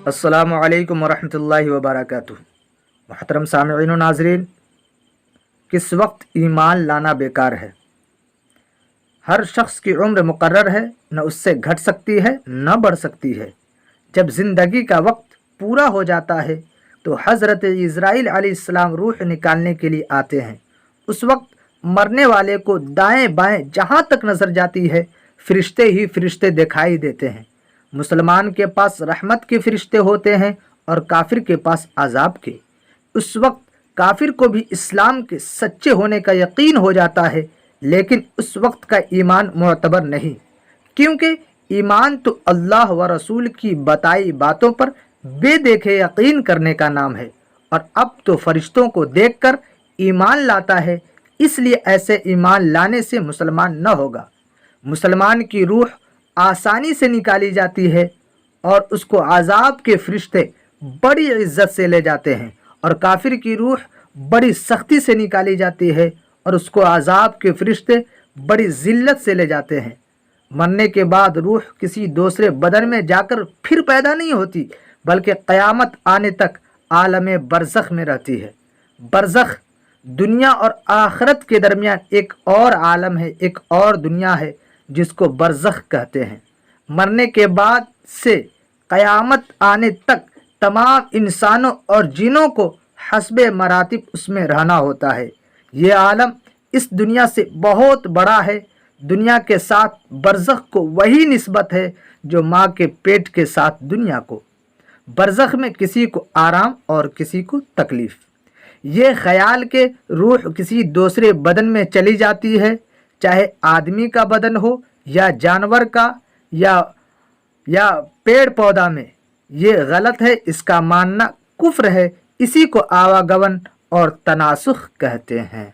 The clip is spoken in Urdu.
السلام علیکم ورحمۃ اللہ وبرکاتہ۔ محترم سامعین و ناظرین، کس وقت ایمان لانا بیکار ہے؟ ہر شخص کی عمر مقرر ہے، نہ اس سے گھٹ سکتی ہے نہ بڑھ سکتی ہے۔ جب زندگی کا وقت پورا ہو جاتا ہے تو حضرت عزرائیل علیہ السلام روح نکالنے کے لیے آتے ہیں۔ اس وقت مرنے والے کو دائیں بائیں جہاں تک نظر جاتی ہے فرشتے ہی فرشتے دکھائی دیتے ہیں۔ مسلمان کے پاس رحمت کے فرشتے ہوتے ہیں اور کافر کے پاس عذاب کے۔ اس وقت کافر کو بھی اسلام کے سچے ہونے کا یقین ہو جاتا ہے، لیکن اس وقت کا ایمان معتبر نہیں، کیونکہ ایمان تو اللہ و رسول کی بتائی باتوں پر بے دیکھے یقین کرنے کا نام ہے، اور اب تو فرشتوں کو دیکھ کر ایمان لاتا ہے، اس لیے ایسے ایمان لانے سے مسلمان نہ ہوگا۔ مسلمان کی روح آسانی سے نکالی جاتی ہے اور اس کو عذاب کے فرشتے بڑی عزت سے لے جاتے ہیں، اور کافر کی روح بڑی سختی سے نکالی جاتی ہے اور اس کو عذاب کے فرشتے بڑی ذلت سے لے جاتے ہیں۔ مرنے کے بعد روح کسی دوسرے بدن میں جا کر پھر پیدا نہیں ہوتی، بلکہ قیامت آنے تک عالم برزخ میں رہتی ہے۔ برزخ دنیا اور آخرت کے درمیان ایک اور عالم ہے، ایک اور دنیا ہے جس کو برزخ کہتے ہیں۔ مرنے کے بعد سے قیامت آنے تک تمام انسانوں اور جنوں کو حسب مراتب اس میں رہنا ہوتا ہے۔ یہ عالم اس دنیا سے بہت بڑا ہے۔ دنیا کے ساتھ برزخ کو وہی نسبت ہے جو ماں کے پیٹ کے ساتھ دنیا کو۔ برزخ میں کسی کو آرام اور کسی کو تکلیف۔ یہ خیال کہ روح کسی دوسرے بدن میں چلی جاتی ہے، چاہے آدمی کا بدن ہو یا جانور کا یا پیڑ پودا میں، یہ غلط ہے، اس کا ماننا کفر ہے۔ اسی کو آواگون اور تناسخ کہتے ہیں۔